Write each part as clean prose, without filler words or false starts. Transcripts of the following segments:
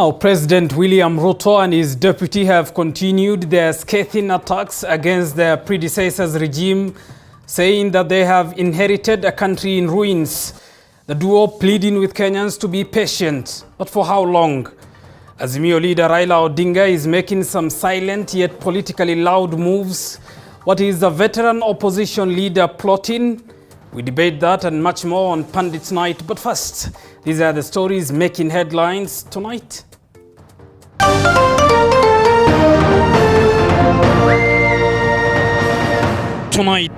Now, President William Ruto and his deputy have continued their scathing attacks against their predecessor's regime, saying that they have inherited a country in ruins. The duo pleading with Kenyans to be patient, but for how long? Azimio leader Raila Odinga is making some silent yet politically loud moves. What is the veteran opposition leader plotting? We debate that and much more on Pundit's Night, but first, these are the stories making headlines tonight. Tonight,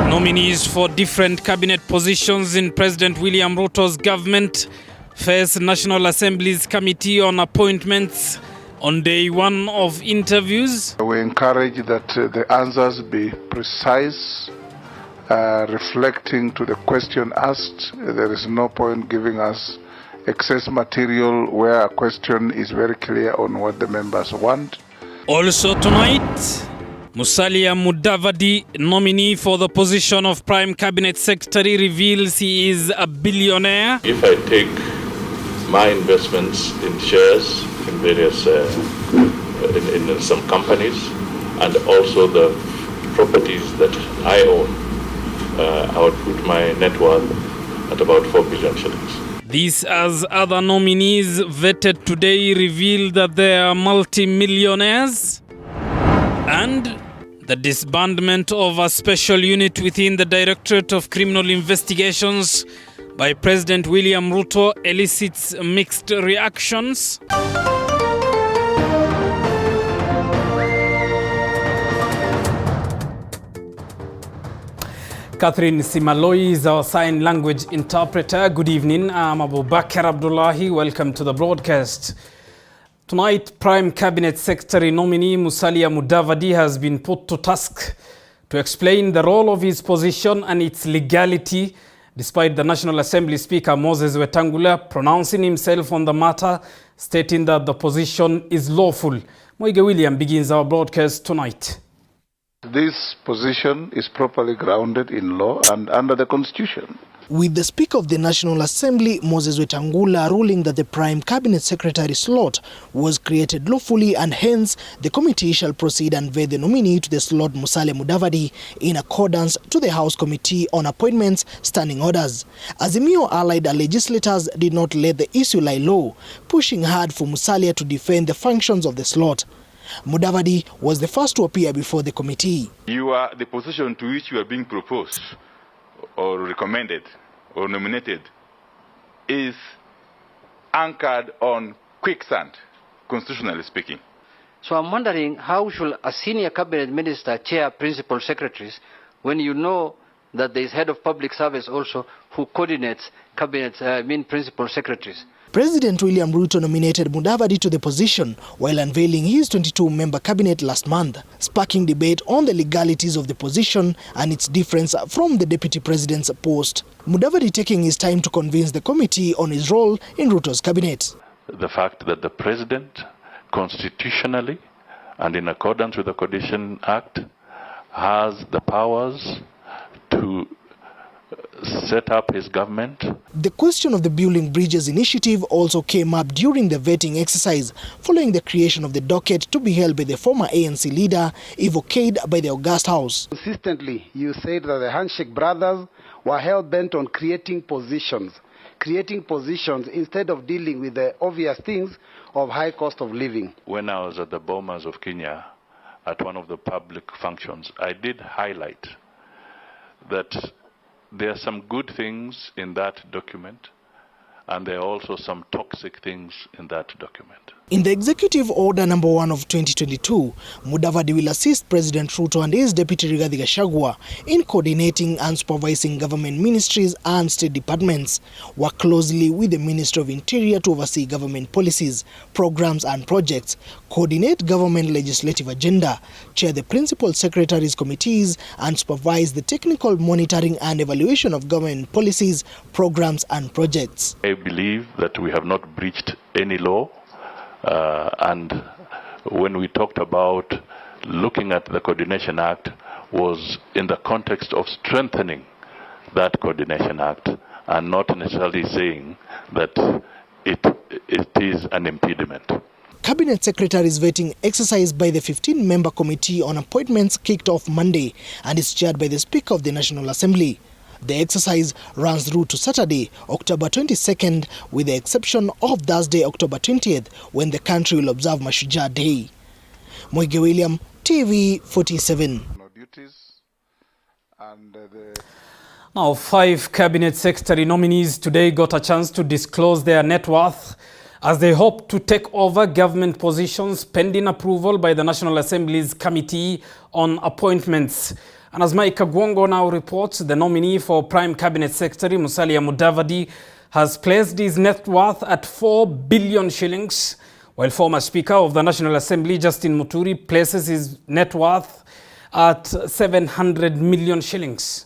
nominees for different cabinet positions in President William Ruto's government face National Assembly's Committee on Appointments on day one of interviews. We encourage that the answers be precise, reflecting to the question asked. There is no point giving us excess material where a question is very clear on what the members want. Also tonight, Musalia Mudavadi, nominee for the position of Prime Cabinet Secretary, reveals he is a billionaire. If I take my investments in shares in various in some companies and also the properties that I own, I would put my net worth at about 4 billion shillings. These, as other nominees vetted today, reveal that they are multi-millionaires. And the disbandment of a special unit within the Directorate of Criminal Investigations by President William Ruto elicits mixed reactions. Catherine Simaloi is our sign language interpreter. Good evening, I'm Abubakar Abdullahi. Welcome to the broadcast. Tonight, Prime Cabinet Secretary nominee Musalia Mudavadi has been put to task to explain the role of his position and its legality, despite the National Assembly Speaker Moses Wetangula pronouncing himself on the matter, stating that the position is lawful. Moige William begins our broadcast tonight. This position is properly grounded in law and under the Constitution. With the Speaker of the National Assembly, Moses Wetangula, ruling that the Prime Cabinet Secretary slot was created lawfully and hence the committee shall proceed and vet the nominee to the slot, Musalia Mudavadi, in accordance to the House Committee on Appointments standing orders. Azimio allied legislators did not let the issue lie low, pushing hard for Musalia to defend the functions of the slot. Mudavadi was the first to appear before the committee. The position to which you are being proposed or recommended or nominated is anchored on quicksand, constitutionally speaking. So I'm wondering, how should a senior cabinet minister chair principal secretaries when you know that there is head of public service also who coordinates principal secretaries? President William Ruto nominated Mudavadi to the position while unveiling his 22-member cabinet last month, sparking debate on the legalities of the position and its difference from the deputy president's post. Mudavadi taking his time to convince the committee on his role in Ruto's cabinet. The fact that the president, constitutionally and in accordance with the Coordination Act, has the powers to set up his government. The question of the Building Bridges initiative also came up during the vetting exercise, following the creation of the docket to be held by the former ANC leader, evoked by the August House. Consistently, you said that the Handshake brothers were hell-bent on creating positions instead of dealing with the obvious things of high cost of living. When I was at the Bomas of Kenya, at one of the public functions, I did highlight that there are some good things in that document, and there are also some toxic things in that document. In the Executive Order number 1 of 2022, Mudavadi will assist President Ruto and his deputy Rigathi Gachagua in coordinating and supervising government ministries and state departments, work closely with the Ministry of Interior to oversee government policies, programs and projects, coordinate government legislative agenda, chair the principal secretaries' committees and supervise the technical monitoring and evaluation of government policies, programs and projects. I believe that we have not breached any law. And when we talked about looking at the Coordination Act was in the context of strengthening that Coordination Act and not necessarily saying that it is an impediment. Cabinet Secretary's vetting exercise by the 15-member committee on appointments kicked off Monday and is chaired by the Speaker of the National Assembly. The exercise runs through to Saturday, October 22nd, with the exception of Thursday, October 20th, when the country will observe Mashujaa Day. Moige William, TV 47. Now, 5 Cabinet Secretary nominees today got a chance to disclose their net worth as they hope to take over government positions pending approval by the National Assembly's Committee on Appointments. And as Mike Agwongo now reports, the nominee for Prime Cabinet Secretary Musalia Mudavadi has placed his net worth at 4 billion shillings, while former Speaker of the National Assembly Justin Muturi places his net worth at 700 million shillings.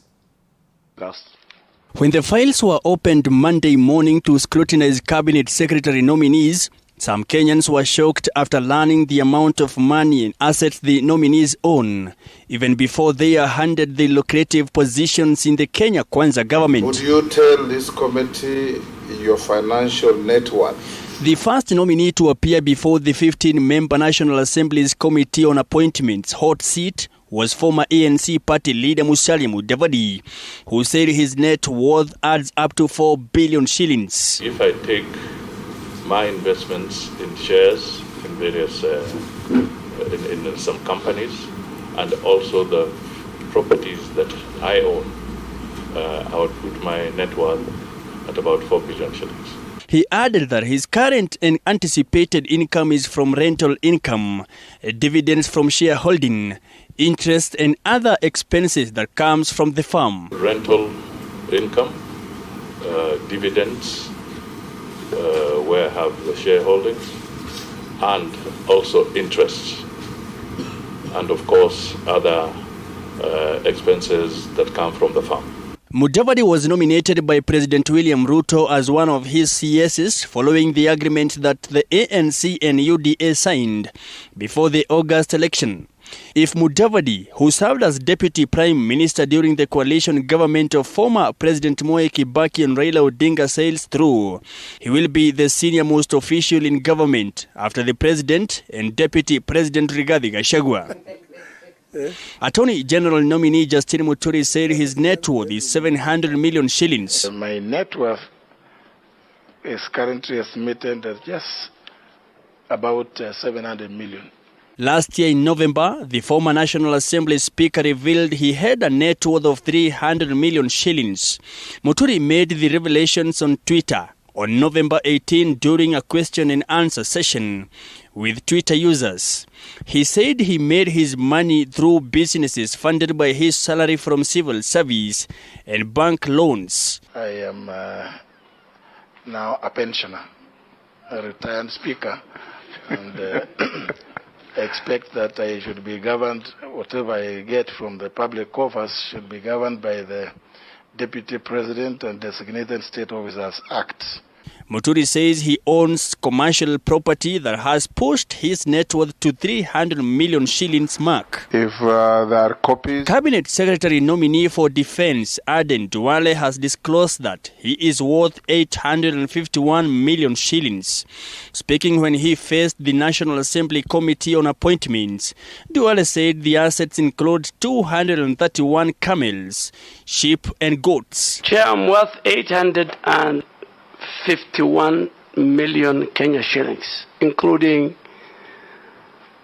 When the files were opened Monday morning to scrutinize Cabinet Secretary nominees, some Kenyans were shocked after learning the amount of money and assets the nominees own, even before they are handed the lucrative positions in the Kenya Kwanza government. Would you tell this committee your financial net worth? The first nominee to appear before the 15-member National Assembly's Committee on Appointments hot seat was former ANC party leader Musalia Mudavadi, who said his net worth adds up to 4 billion shillings. If I take my investments in shares in various in some companies and also the properties that I own, I would put my net worth at about 4 billion shillings. He added that his current and anticipated income is from rental income, dividends from shareholding, interest and other expenses that comes from the farm. Rental income, dividends, where I have the shareholdings, and also interest, and of course other expenses that come from the farm. Mudavadi was nominated by President William Ruto as one of his CSs following the agreement that the ANC and UDA signed before the August election. If Mudavadi, who served as Deputy Prime Minister during the coalition government of former President Moi Kibaki and Raila Odinga sails through, he will be the senior-most official in government after the President and Deputy President Rigathi Gachagua. Attorney General nominee Justin Muturi said his net worth is 700 million shillings. My net worth is currently estimated at just about 700 million. Last year in November, the former National Assembly Speaker revealed he had a net worth of 300 million shillings. Muturi made the revelations on Twitter on November 18 during a question and answer session with Twitter users. He said he made his money through businesses funded by his salary from civil service and bank loans. I am now a pensioner, a retired speaker, and expect that I should be governed, whatever I get from the public coffers should be governed by the Deputy President and Designated State Officers Act. Muturi says he owns commercial property that has pushed his net worth to 300 million shillings mark. If there are copies... Cabinet Secretary nominee for Defense Aden Duale has disclosed that he is worth 851 million shillings. Speaking when he faced the National Assembly Committee on Appointments, Duale said the assets include 231 camels, sheep and goats. Chair, I'm worth 851 million Kenya shillings, including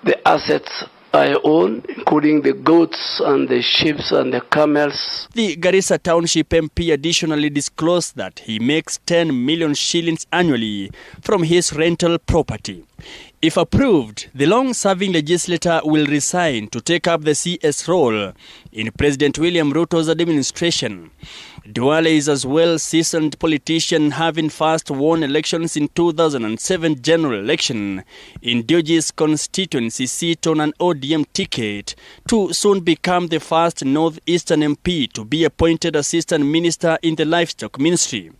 the assets I own, including the goats and the sheep and the camels. The Garissa Township MP additionally disclosed that he makes 10 million shillings annually from his rental property. If approved, the long-serving legislator will resign to take up the CS role in President William Ruto's administration. Duale is as well seasoned politician, having first won elections in 2007 general election in Dioge's constituency seat on an ODM ticket, to soon become the first Northeastern MP to be appointed Assistant Minister in the Livestock Ministry.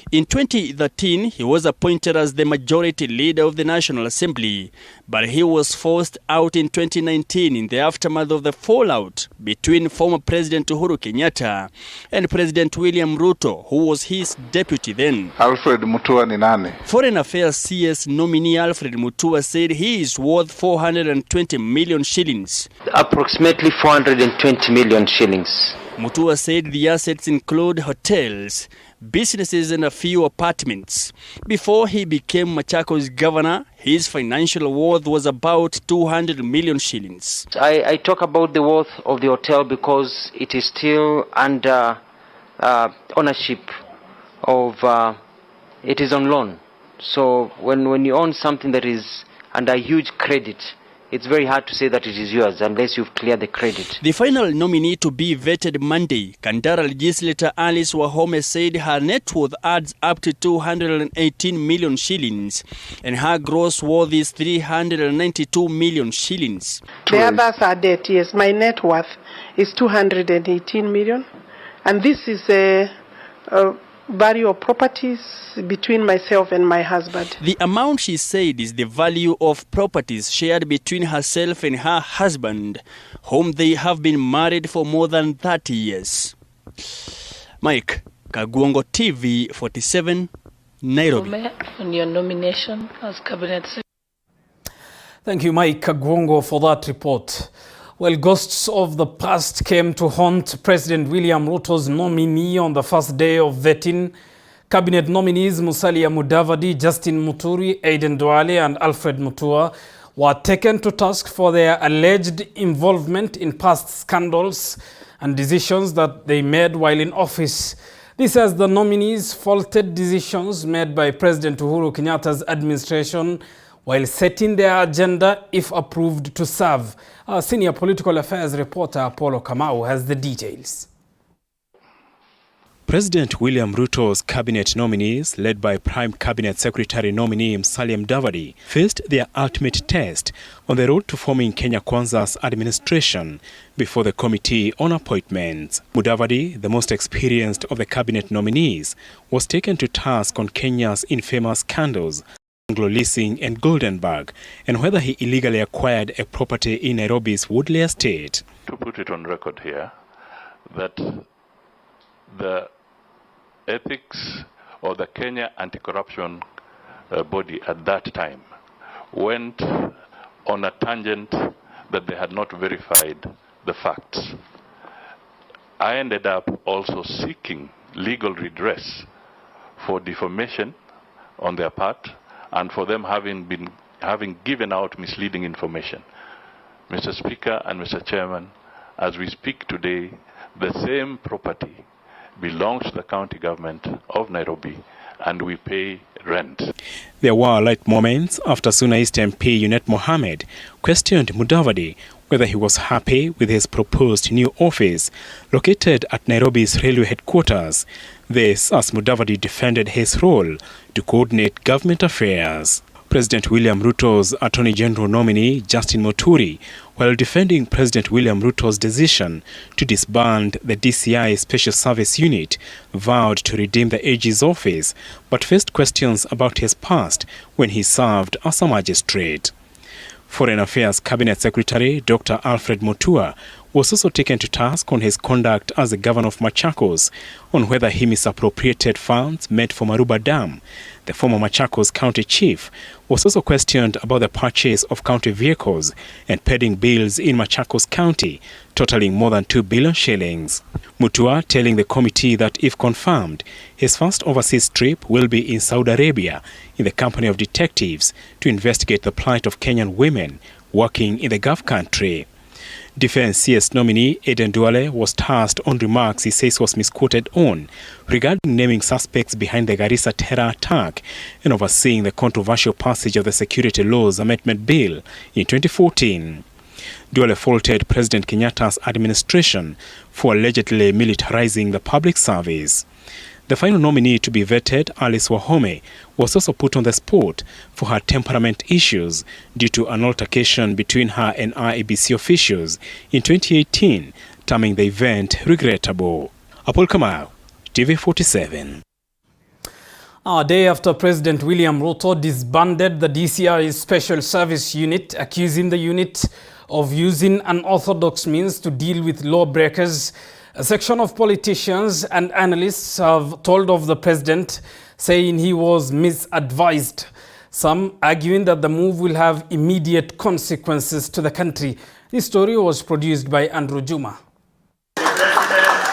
In 2013, he was appointed as the Majority Leader of the National Assembly, but he was forced out in 2019 in the aftermath of the fallout between former President Uhuru Kenyatta and President William Ruto, who was his deputy then. Alfred Mutua ni nani? Foreign Affairs CS nominee Alfred Mutua said he is worth 420 million shillings. Approximately 420 million shillings. Mutua said the assets include hotels, businesses and a few apartments. Before he became Machakos governor, his financial worth was about 200 million shillings. I talk about the worth of the hotel because it is still under ownership of, it is on loan. So when you own something that is under huge credit, it's very hard to say that it is yours unless you've cleared the credit. The final nominee to be vetted Monday, Kandara legislator Alice Wahome, said her net worth adds up to 218 million shillings and her gross worth is 392 million shillings. The others are debt, yes. My net worth is 218 million. And this is a value of properties between myself and my husband. The amount, she said, is the value of properties shared between herself and her husband, whom they have been married for more than 30 years. Mike Kagwongo, TV 47, Nairobi. On your nomination as Cabinet Secretary. Thank you, Mike Kagwongo, for that report. Well, ghosts of the past came to haunt President William Ruto's nominee on the first day of vetting. Cabinet nominees Musalia Mudavadi, Justin Muturi, Aden Duale and Alfred Mutua were taken to task for their alleged involvement in past scandals and decisions that they made while in office. This as the nominees faulted decisions made by President Uhuru Kenyatta's administration while setting their agenda, if approved, to serve. Our senior political affairs reporter Apollo Kamau has the details. President William Ruto's cabinet nominees, led by Prime Cabinet Secretary nominee Musalia Mudavadi, faced their ultimate test on the road to forming Kenya Kwanza's administration before the Committee on Appointments. Mudavadi, the most experienced of the cabinet nominees, was taken to task on Kenya's infamous scandals, Anglo leasing and Goldenberg, and whether he illegally acquired a property in Nairobi's Woodley estate. To put it on record here, that the ethics or the Kenya anti-corruption body at that time went on a tangent that they had not verified the facts. I ended up also seeking legal redress for defamation on their part and for them having given out misleading information. Mr. Speaker and Mr. Chairman, as we speak today, the same property belongs to the county government of Nairobi and we pay rent. There were light moments after Suna East MP Junet Mohamed questioned Mudavadi whether he was happy with his proposed new office located at Nairobi's railway headquarters. This as Mudavadi defended his role to coordinate government affairs. President William Ruto's Attorney General nominee Justin Muturi, while defending President William Ruto's decision to disband the DCI Special Service Unit, vowed to redeem the AG's office, but faced questions about his past when he served as a magistrate. Foreign Affairs Cabinet Secretary Dr. Alfred Mutua was also taken to task on his conduct as the governor of Machakos, on whether he misappropriated funds meant for Maruba Dam. The former Machakos county chief was also questioned about the purchase of county vehicles and pending bills in Machakos County, totaling more than 2 billion shillings. Mutua telling the committee that if confirmed, his first overseas trip will be in Saudi Arabia in the company of detectives to investigate the plight of Kenyan women working in the Gulf country. Defense CS nominee Aden Duale was tasked on remarks he says was misquoted on regarding naming suspects behind the Garissa terror attack and overseeing the controversial passage of the Security Laws Amendment Bill in 2014. Duale faulted President Kenyatta's administration for allegedly militarizing the public service. The final nominee to be vetted, Alice Wahome, was also put on the spot for her temperament issues due to an altercation between her and IEBC officials in 2018, terming the event regrettable. Apol Kamau, TV 47. A day after President William Ruto disbanded the DCI Special Service Unit, accusing the unit of using unorthodox means to deal with lawbreakers. A section of politicians and analysts have told of the president, saying he was misadvised. Some arguing that the move will have immediate consequences to the country. This story was produced by Andrew Juma.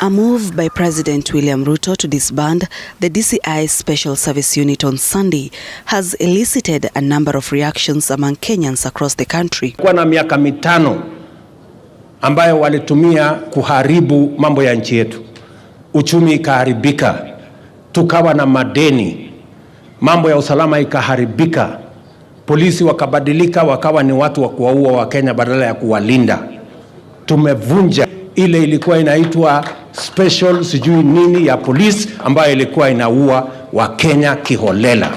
A move by President William Ruto to disband the DCI Special Service Unit on Sunday has elicited a number of reactions among Kenyans across the country. Kwa na miaka mitano ambayo walitumia kuharibu mambo ya nchi yetu. Uchumi ikaharibika, tukawa na madeni, mambo ya usalama ikaharibika, polisi wakabadilika wakawa ni watu wa kuwaua wa Kenya badala ya kuwalinda. Tumevunja ile ilikuwa inaitwa special sijui nini ya police ambayo ilikuwa inaua wa Kenya kiholela.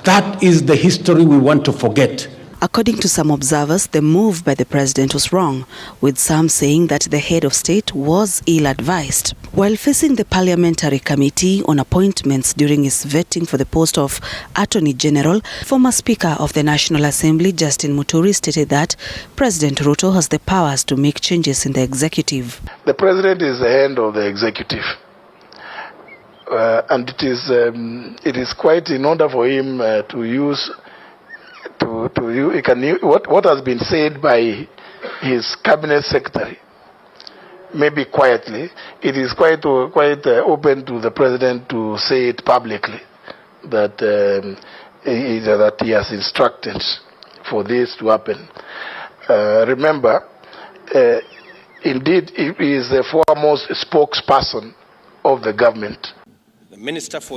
That is the history we want to forget. According to some observers, the move by the president was wrong, with some saying that the head of state was ill-advised. While facing the Parliamentary Committee on Appointments during his vetting for the post of Attorney General, former Speaker of the National Assembly, Justin Muturi, stated that President Ruto has the powers to make changes in the executive. The president is the hand of the executive. And it is quite in order for him to use what has been said by his cabinet secretary, maybe quietly. It is quite open to the president to say it publicly that he has instructed for this to happen. Remember, indeed, he is the foremost spokesperson of the government.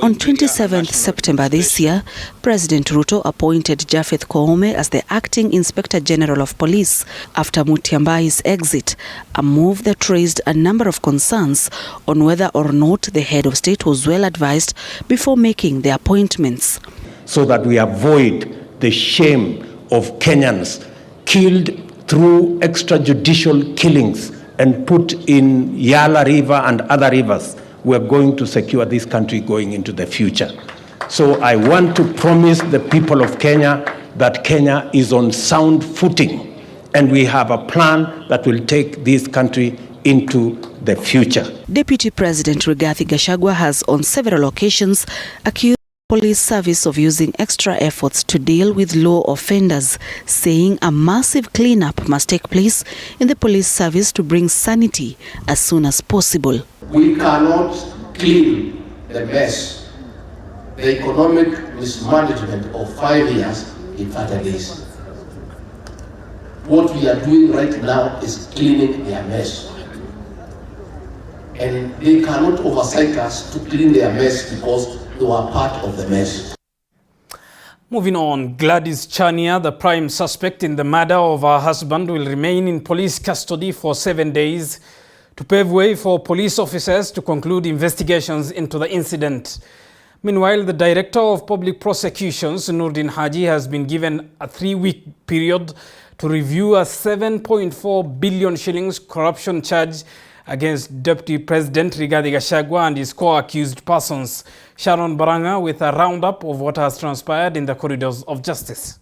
On 27th September this year, President Ruto appointed Japheth Koome as the acting Inspector General of Police after Mutiambai's exit, a move that raised a number of concerns on whether or not the head of state was well advised before making the appointments. So that we avoid the shame of Kenyans killed through extrajudicial killings and put in Yala River and other rivers, we are going to secure this country going into the future. So I want to promise the people of Kenya that Kenya is on sound footing and we have a plan that will take this country into the future. Deputy President Rigathi Gachagua has on several occasions accused police service of using extra efforts to deal with law offenders, saying a massive cleanup must take place in the police service to bring sanity as soon as possible. We cannot clean the mess, the economic mismanagement of 5 years in 30 days. What we are doing right now is cleaning their mess. And they cannot oversight us to clean their mess because they were part of the mess. Moving on, Gladys Chania, the prime suspect in the murder of her husband, will remain in police custody for 7 days to pave way for police officers to conclude investigations into the incident. Meanwhile, the Director of Public Prosecutions, Nurdin Haji, has been given a 3-week period to review a 7.4 billion shillings corruption charge against Deputy President Rigathi Gachagua and his co-accused persons. Sharon Baranga with a roundup of what has transpired in the corridors of justice.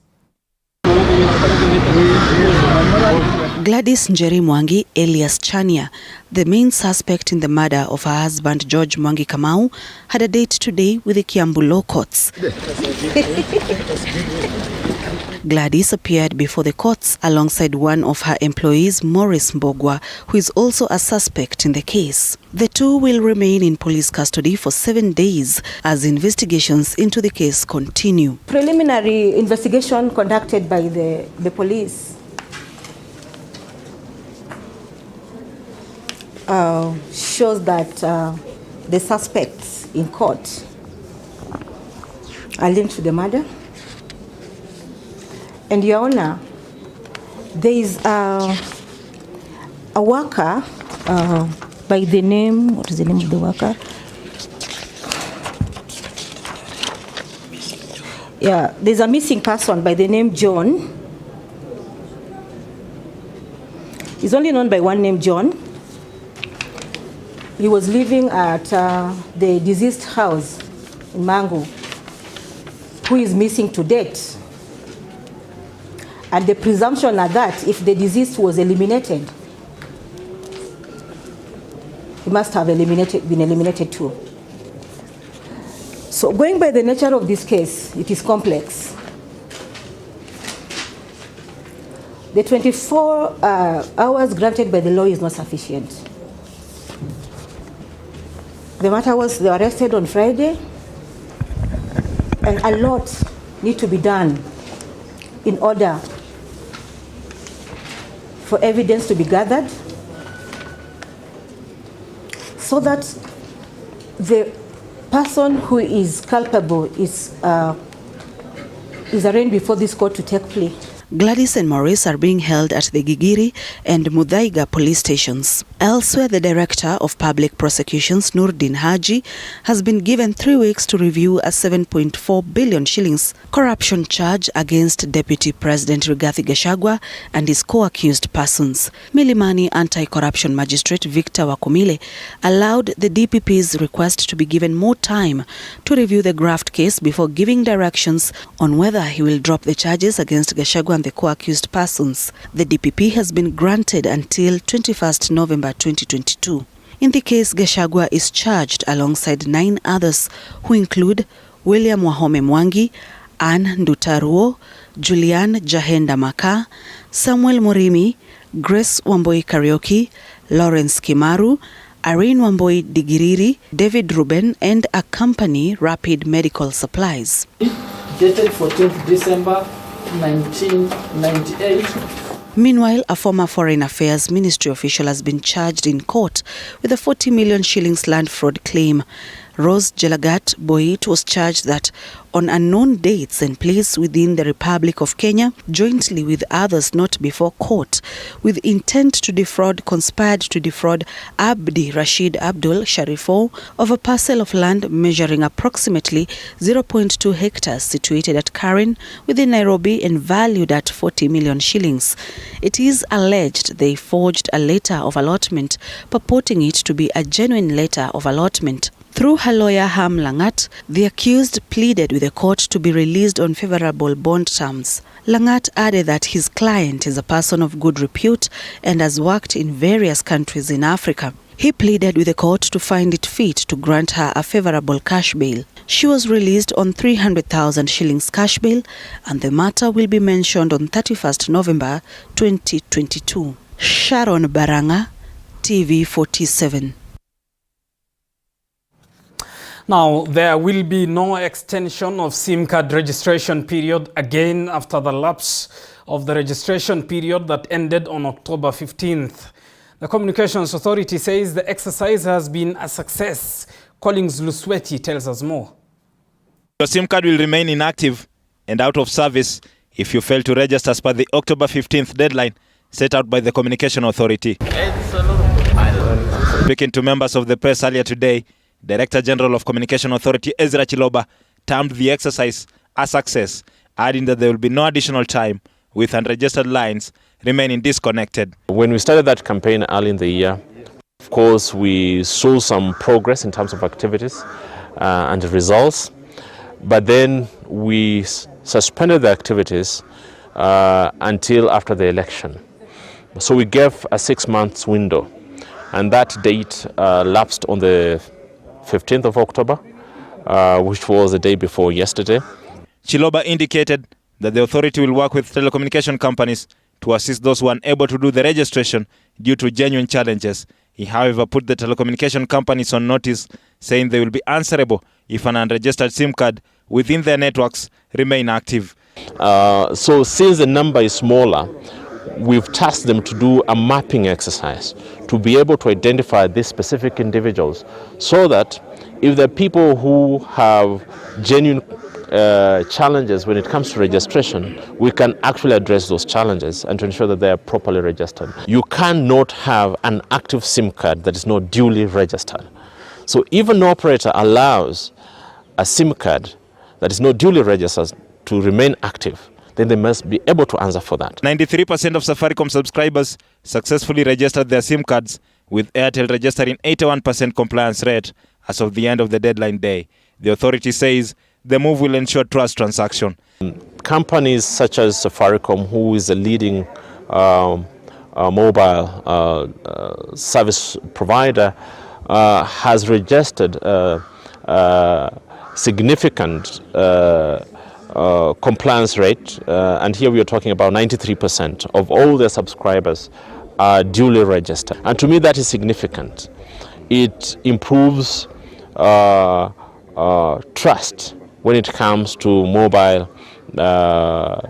Gladys Njeri Mwangi, alias Chania, the main suspect in the murder of her husband George Mwangi Kamau, had a date today with the Kiambu Law Courts. Gladys appeared before the courts alongside one of her employees, Maurice Mbogwa, who is also a suspect in the case. The two will remain in police custody for 7 days as investigations into the case continue. Preliminary investigation conducted by the police shows that the suspects in court are linked to the murder. And Your Honor, there is a worker by the name, what is the name of the worker? Yeah, there's a missing person by the name John. He's only known by one name, John. He was living at the deceased house in Mangu, who is missing to date. And the presumption are that if the deceased was eliminated, he must have been eliminated too. So going by the nature of this case, it is complex. The 24 hours granted by the law is not sufficient. The matter was, they were arrested on Friday, and a lot need to be done in order for evidence to be gathered so that the person who is culpable is arraigned before this court to take plea. Gladys and Maurice are being held at the Gigiri and Muthaiga police stations. Elsewhere, the Director of Public Prosecutions, Nurdin Haji, has been given 3 weeks to review a 7.4 billion shillings corruption charge against Deputy President Rigathi Gachagua and his co-accused persons. Milimani Anti-Corruption Magistrate Victor Wakumile allowed the DPP's request to be given more time to review the graft case before giving directions on whether he will drop the charges against Gachagua and the co-accused persons. The DPP has been granted until 21st November 2022. In the case, Gachagua is charged alongside 9 others who include William Wahome Mwangi, Anne Ndutaruo, Julian Jahenda Maka, Samuel Murimi, Grace Wamboi Karaoke, Lawrence Kimaru, Irene Wamboi Digiriri, David Ruben, and a company, Rapid Medical Supplies. Dated 14th December 1998. Meanwhile, a former Foreign Affairs Ministry official has been charged in court with a 40 million shillings land fraud claim. Rose Jelagat Boit was charged that on unknown dates and place within the Republic of Kenya, jointly with others not before court, with intent to defraud, conspired to defraud Abdi Rashid Abdul Sharifo of a parcel of land measuring approximately 0.2 hectares situated at Karen within Nairobi and valued at 40 million shillings. It is alleged they forged a letter of allotment purporting it to be a genuine letter of allotment. Through her lawyer Ham Langat, the accused pleaded with the court to be released on favorable bond terms. Langat added that his client is a person of good repute and has worked in various countries in Africa. He pleaded with the court to find it fit to grant her a favorable cash bail. She was released on 300,000 shillings cash bail, and the matter will be mentioned on 31st November 2022. Sharon Baranga, TV 47. Now, there will be no extension of SIM card registration period again after the lapse of the registration period that ended on October 15th. The Communications Authority says the exercise has been a success. Collins Lusweti tells us more. Your SIM card will remain inactive and out of service if you fail to register as per the October 15th deadline set out by the Communication Authority. Speaking to members of the press earlier today, Director General of Communication Authority Ezra Chiloba termed the exercise a success, adding that there will be no additional time with unregistered lines remaining disconnected. When we started that campaign early in the year, of course, we saw some progress in terms of activities and results, but then we suspended the activities until after the election. So we gave a 6-month window, and that date lapsed on the 15th of October, which was the day before yesterday. Chiloba indicated that the authority will work with telecommunication companies to assist those who are unable to do the registration due to genuine challenges. He, however, put the telecommunication companies on notice, saying they will be answerable if an unregistered SIM card within their networks remain active. So since the number is smaller, we've tasked them to do a mapping exercise to be able to identify these specific individuals, so that if the people who have genuine challenges when it comes to registration, we can actually address those challenges and to ensure that they are properly registered. You cannot have an active SIM card that is not duly registered. So if an operator allows a SIM card that is not duly registered to remain active, then they must be able to answer for that. 93% of Safaricom subscribers successfully registered their SIM cards, with Airtel registering 81% compliance rate as of the end of the deadline day. The authority says the move will ensure trust transaction. Companies such as Safaricom, who is a leading mobile service provider, has registered significant compliance rate, and here we are talking about 93% of all their subscribers are duly registered. And to me that is significant. It improves trust when it comes to mobile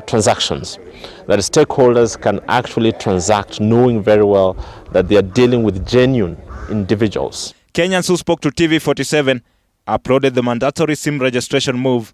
transactions, that stakeholders can actually transact knowing very well that they are dealing with genuine individuals. Kenyans who spoke to TV47 applauded the mandatory SIM registration move.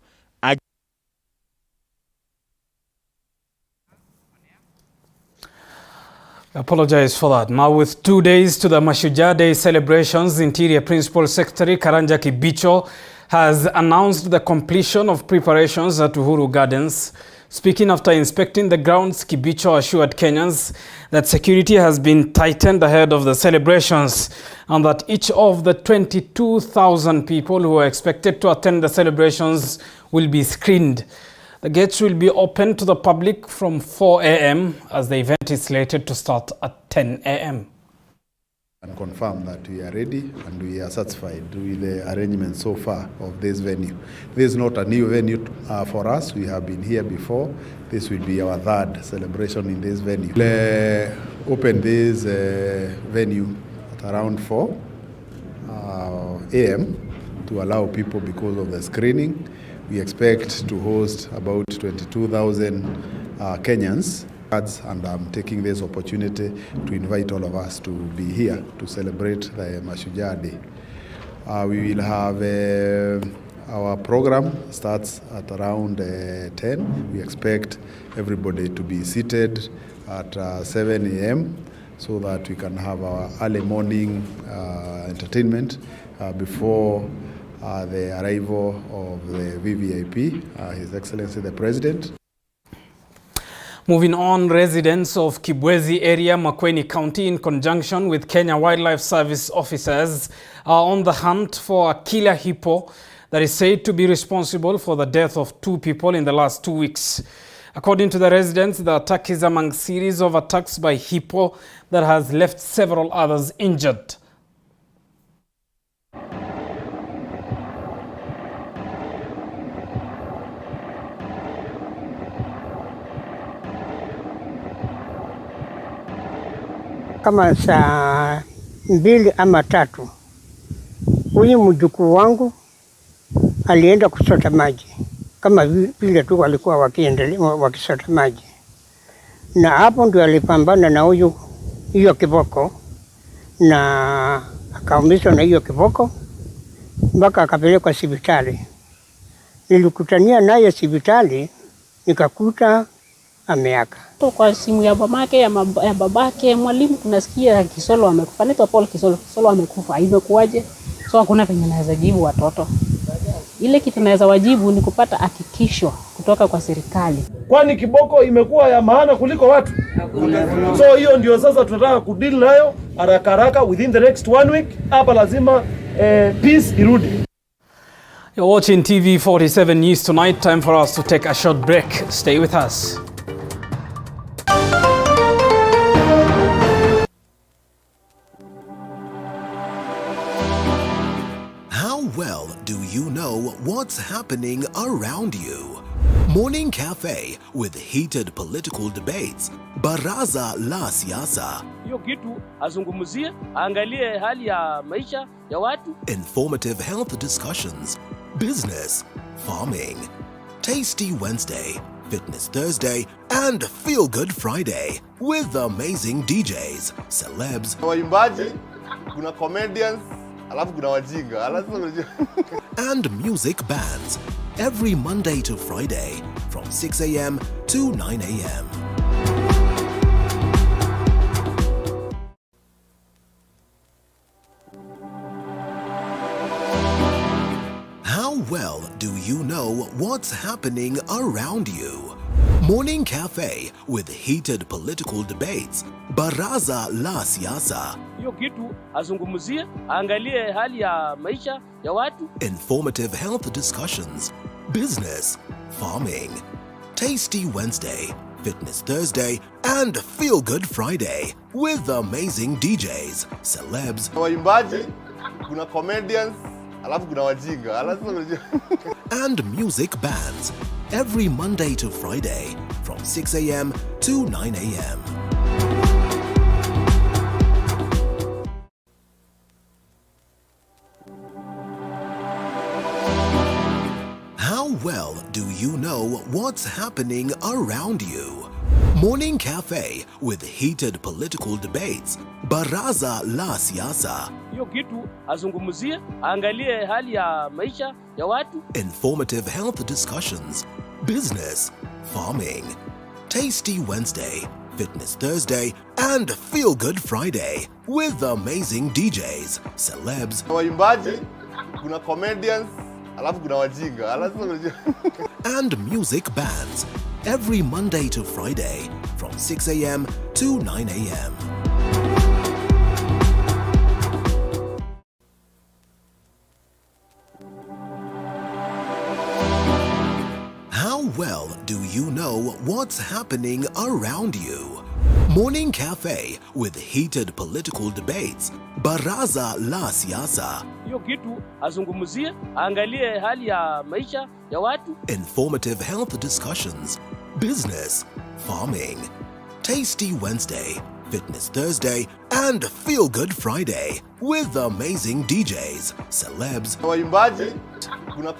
Apologize for that. Now, with 2 days to the Mashujaa Day celebrations, Interior Principal Secretary Karanja Kibicho has announced the completion of preparations at Uhuru Gardens. Speaking after inspecting the grounds, Kibicho assured Kenyans that security has been tightened ahead of the celebrations and that each of the 22,000 people who are expected to attend the celebrations will be screened. The gates will be open to the public from 4 a.m. as the event is slated to start at 10 a.m. And confirm that we are ready and we are satisfied with the arrangements so far of this venue. This is not a new venue for us. We have been here before. This will be our third celebration in this venue. We'll open this venue at around 4 a.m. to allow people because of the screening. We expect to host about 22,000 Kenyans. And I'm taking this opportunity to invite all of us to be here to celebrate the Mashujaa Day. We will have our program starts at around 10. We expect everybody to be seated at 7 a.m. so that we can have our early morning entertainment before the arrival of the VVIP, His Excellency the President. Moving on, residents of Kibwezi area, Makueni County, in conjunction with Kenya Wildlife Service officers, are on the hunt for a killer hippo that is said to be responsible for the death of 2 people in the last 2 weeks. According to the residents, the attack is among a series of attacks by hippo that has left several others injured. Kama saa 2 ama 3, huyu mjukuu wangu alienda kusota maji, kama vile tu walikuwa wakiendelea wakisota maji, na hapo ndio alipambana na hiyo kiboko na akaumizwa na hiyo kiboko mpaka akapelekwa hospitali. Nilikutania naye hospitali nikakuta ameaka. Kwa simu ya mamake ya babake, mwalimu tunasikia Kisolo amekufa. Anaitwa Paul Kisolo amekufa. Imekuaje? So hakuna venye naweza jibu watoto. Ile kitu naweza wajibu ni kupata hakikisho kutoka kwa serikali. Kwani kiboko imekuwa ya maana kuliko watu. So hiyo ndio sasa tunataka kudeal nayo haraka within the next 1 week. Hapa lazima peace irudi. You're watching TV47 News Tonight. Time for us to take a short break. Stay with us. Well, do you know what's happening around you? Morning Cafe with heated political debates. Baraza la siasa. Hiyo kitu azungumzie, angalie hali ya maisha ya watu. Informative health discussions. Business, farming. Tasty Wednesday, Fitness Thursday, and Feel Good Friday with amazing DJs, celebs, waimbaji, kuna comedians, alafu kuna wajinga, and music bands every Monday to Friday from 6 a.m. to 9 a.m. How well do you know what's happening around you? Morning Cafe with heated political debates. Baraza la siasa. Hiyo kitu azungumzie, angalie hali ya maisha ya watu. Informative health discussions. business, farming. Tasty Wednesday, Fitness Thursday, and Feel Good Friday with amazing DJs, celebs, waimbaji, kuna comedians, alafu kuna wajinga. and music bands every Monday to Friday from 6 a.m. to 9 a.m. How well do you know what's happening around you? Morning Cafe with heated political debates. Baraza la Siasa. Hiyo kitu azungumzie, angalie hali ya maisha ya watu. Informative health discussions. Business, farming. Tasty Wednesday, Fitness Thursday, and Feel Good Friday with amazing DJs, celebs, waimbaji, kuna comedians, alafu kuna wajinga. and music bands every Monday to Friday from 6 a.m. to 9 a.m. How well do you know what's happening around you? Morning Cafe with heated political debates. Baraza la Siasa. Hiyo kitu azungumzie, angalie hali ya maisha ya watu. Informative health discussions. Business, farming. Tasty Wednesday, Fitness Thursday, and Feel Good Friday with amazing DJs, celebs, waimbaji, kuna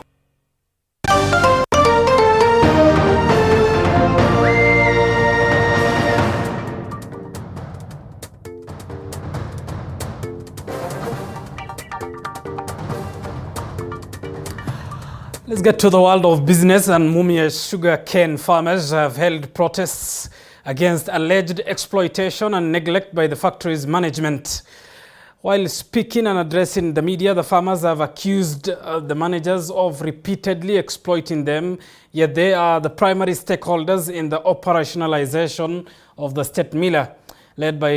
Let's get to the world of business, and Mumia sugar cane farmers have held protests against alleged exploitation and neglect by the factory's management. While speaking and addressing the media, the farmers have accused the managers of repeatedly exploiting them, yet they are the primary stakeholders in the operationalization of the state miller. Led by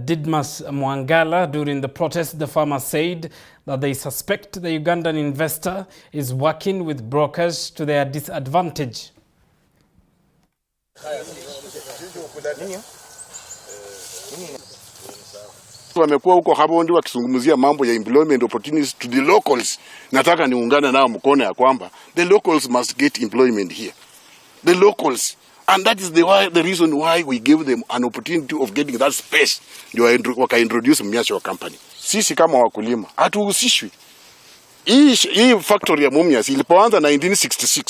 Didmas Mwangala, during the protest, the farmers said that they suspect the Ugandan investor is working with brokers to their disadvantage. Wamekuwa huko Habondi wakizungumzia mambo ya employment opportunities to the locals. Nataka niungane nao mkono ya kwamba the locals must get employment here. The locals. And that is the reason why we give them an opportunity of getting that space. Ndio waka-introduce Mumias Company. Sisi kama wakulima hatuhusishwi. Hii factory ya Mumias ilipoanza 1966.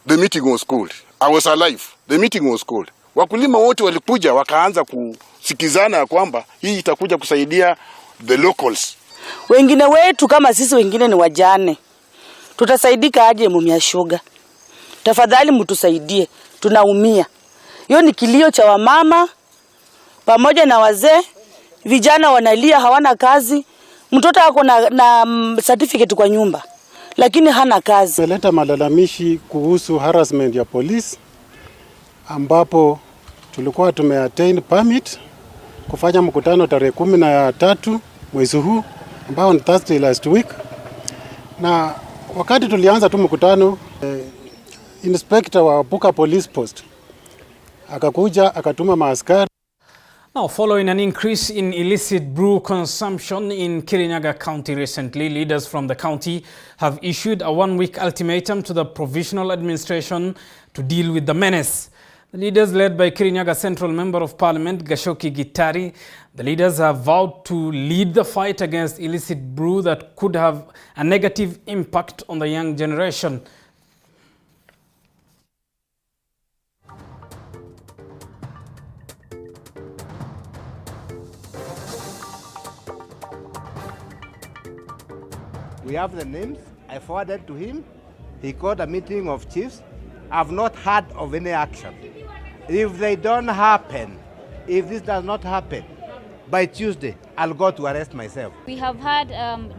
The meeting was called. I was alive. The meeting was called. Wakulima wote walikuja wakaanza kusikizana ya kwamba hii itakuja kusaidia the locals. Wengine wetu kama sisi wengine ni wajane. Tutasaidika aje Mumias Sugar? Tafadhali mtusaidie, tunaumia. Hiyo ni kilio cha wamama pamoja na wazee. Vijana wanalia, hawana kazi. Mtoto ako na certificate kwa nyumba, lakini hana kazi. Tumeleta malalamishi kuhusu harassment ya police, ambapo tulikuwa tumeattain permit kufanya mkutano tarehe 13 mwezi huu, ambao ni Thursday last week. Na wakati tulianza tu mkutano, inspector wa Buka Police Post akakuja akatuma maaskari. Now, following an increase in illicit brew consumption in Kirinyaga County recently, leaders from the county have issued a one-week ultimatum to the provisional administration to deal with the menace. The leaders, led by Kirinyaga Central Member of Parliament Gashoki Gitari, the leaders have vowed to lead the fight against illicit brew that could have a negative impact on the young generation. We have the names. I forwarded to him. He called a meeting of chiefs. I've not heard of any action. If they don't happen, if this does not happen, by Tuesday, I'll go to arrest myself. We have had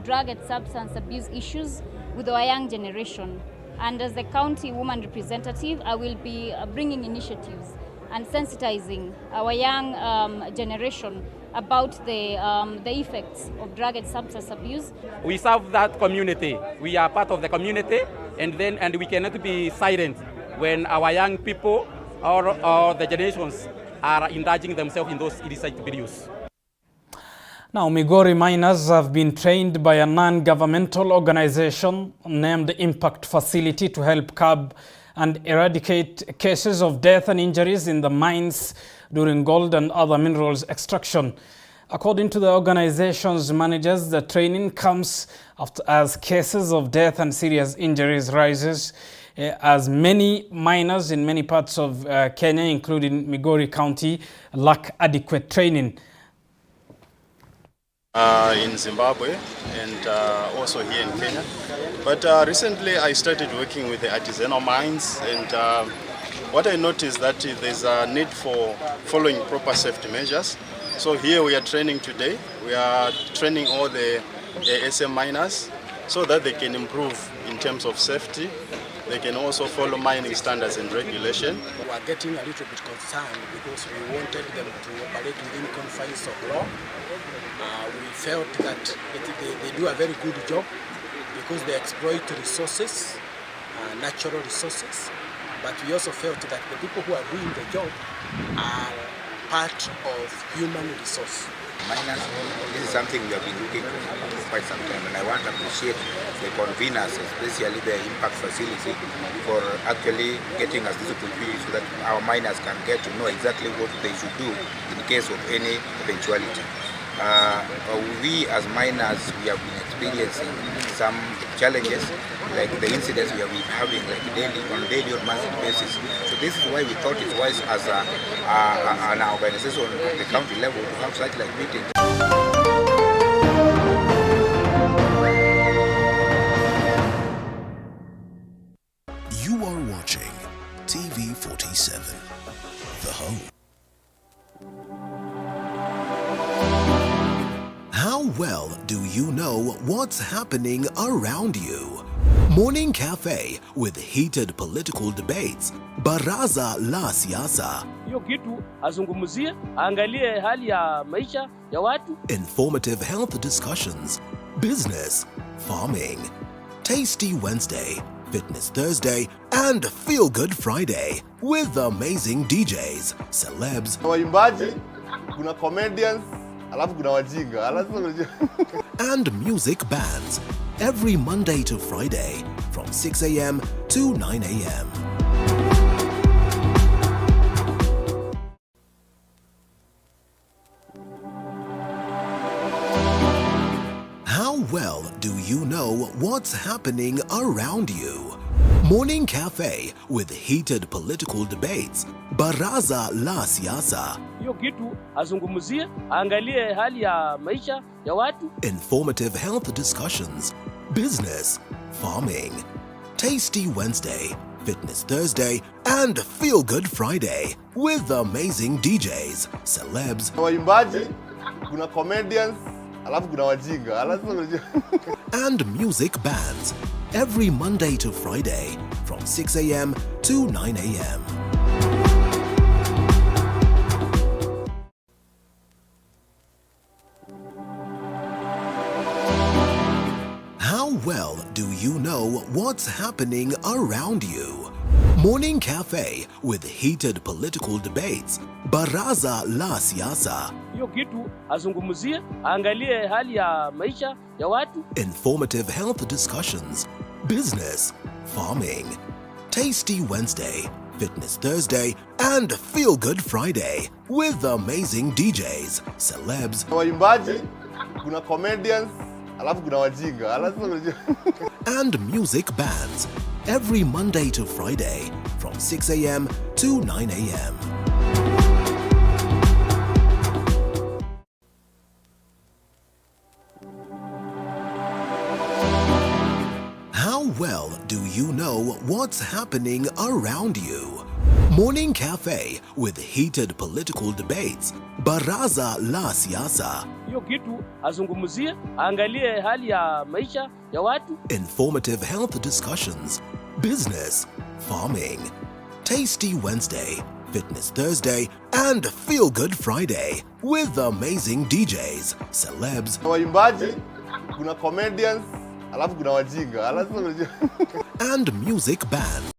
drug and substance abuse issues with our young generation. And as the county woman representative, I will be bringing initiatives and sensitizing our young generation about the effects of drug and substance abuse. We serve that community. We are part of the community, and we cannot be silent when our young people or the generations are indulging themselves in those illicit videos. Now, Migori miners have been trained by a non-governmental organization named Impact Facility to help curb and eradicate cases of death and injuries in the mines during gold and other minerals extraction. According to the organization's managers, the training comes after as cases of death and serious injuries rises as many miners in many parts of Kenya, including Migori County, lack adequate training. In Zimbabwe and also here in Kenya. But recently I started working with the artisanal mines, and what I noticed that there's a need for following proper safety measures. So here we are training today. We are training all the SM miners so that they can improve in terms of safety. They can also follow mining standards and regulation. We are getting a little bit concerned because we wanted them to operate within confines of law. We felt that they do a very good job because they exploit resources, natural resources. But we also felt that the people who are doing the job are part of human resource. Miners, this is something we have been looking for quite some time, and I want to appreciate the conveners, especially the Impact Facility, for actually getting us this opportunity so that our miners can get to know exactly what they should do in case of any eventuality. We as miners, we have been experiencing some challenges, like the incidents we have been having on a daily or monthly basis. So this is why we thought it wise as an organization at the county level to have such meetings. You are watching TV47, the home. How well do you know what's happening around you? Morning Cafe with heated political debates. Baraza la siasa. Hiyo kitu azungumzie, angalie hali ya maisha ya watu. Informative health discussions. Business, farming. Tasty Wednesday, Fitness Thursday, and Feel Good Friday with amazing DJs, celebs, waimbaji, kuna comedians, alafu kuna wajinga, and music bands every Monday to Friday from 6 a.m. to 9 a.m. How well do you know what's happening around you? Morning Cafe with heated political debates. Baraza la siasa. Hiyo kitu azungumzie, angalie hali ya maisha ya watu. Informative health discussions. Business, farming. Tasty Wednesday, Fitness Thursday, and Feel Good Friday with amazing DJs, celebs, waimbaji, kuna comedians, alafu kuna wajinga, and music bands every Monday to Friday from 6 a.m. to 9 a.m. How well do you know what's happening around you? Morning Cafe with heated political debates. Baraza la siasa. Hiyo kitu azungumzie, angalie hali ya maisha ya watu. Informative health discussions. Business, farming. Tasty Wednesday, Fitness Thursday, and Feel Good Friday with amazing DJs, celebs, waimbaji, kuna comedians, alafu kuna wajinga, and music bands every Monday to Friday from 6 a.m. to 9 a.m. How well do you know what's happening around you? Morning Cafe with heated political debates. Baraza la siasa. Hiyo kitu azungumzie, angalie hali ya maisha ya watu. Informative health discussions. Business, farming. Tasty Wednesday, Fitness Thursday, and Feel Good Friday with amazing DJs, celebs, Waimbaji, kuna comedians, alafu kuna wajinga. and music bands.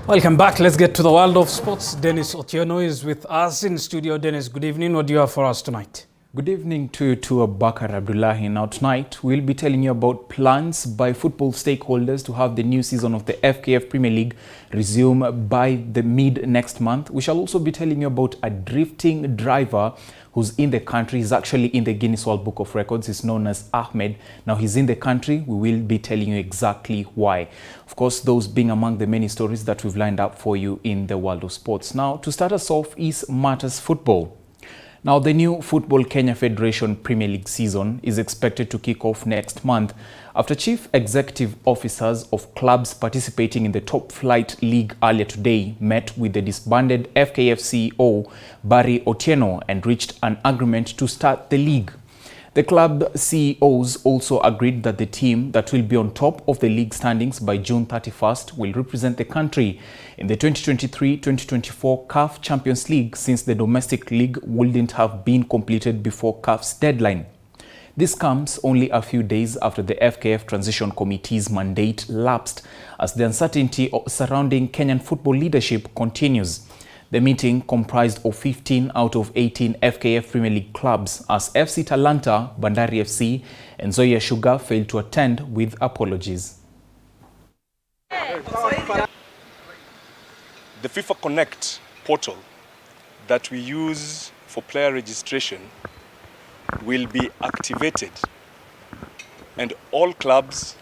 Welcome back. Let's get to the world of sports. Dennis Otieno is with us in studio. Dennis, good evening. What do you have for us tonight? Good evening to Abubakar Abdullahi. Now tonight, we'll be telling you about plans by football stakeholders to have the new season of the FKF Premier League resume by the mid next month. We shall also be telling you about a drifting driver who's in the country. He's actually in the Guinness World Book of Records. He's known as Ahmed. Now he's in the country. We will be telling you exactly why. Of course, those being among the many stories that we've lined up for you in the world of sports. Now, to start us off is Matters Football. Now, the new Football Kenya Federation Premier League season is expected to kick off next month after chief executive officers of clubs participating in the top flight league earlier today met with the disbanded FKF CEO Barry Otieno and reached an agreement to start the league. The club CEOs also agreed that the team that will be on top of the league standings by June 31st will represent the country in the 2023-2024 CAF Champions League, since the domestic league wouldn't have been completed before CAF's deadline. This comes only a few days after the FKF Transition Committee's mandate lapsed, as the uncertainty surrounding Kenyan football leadership continues. The meeting comprised of 15 out of 18 FKF Premier League clubs, as FC Talanta, Bandari FC and Nzoia Sugar failed to attend with apologies. The FIFA Connect portal that we use for player registration will be activated, and all clubs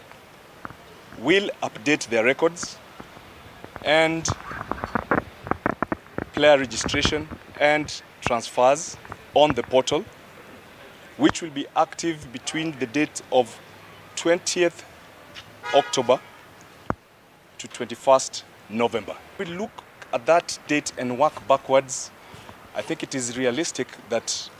will update their records and player registration and transfers on the portal, which will be active between the date of 20th October to 21st November. We look at that date and work backwards. I think it is realistic that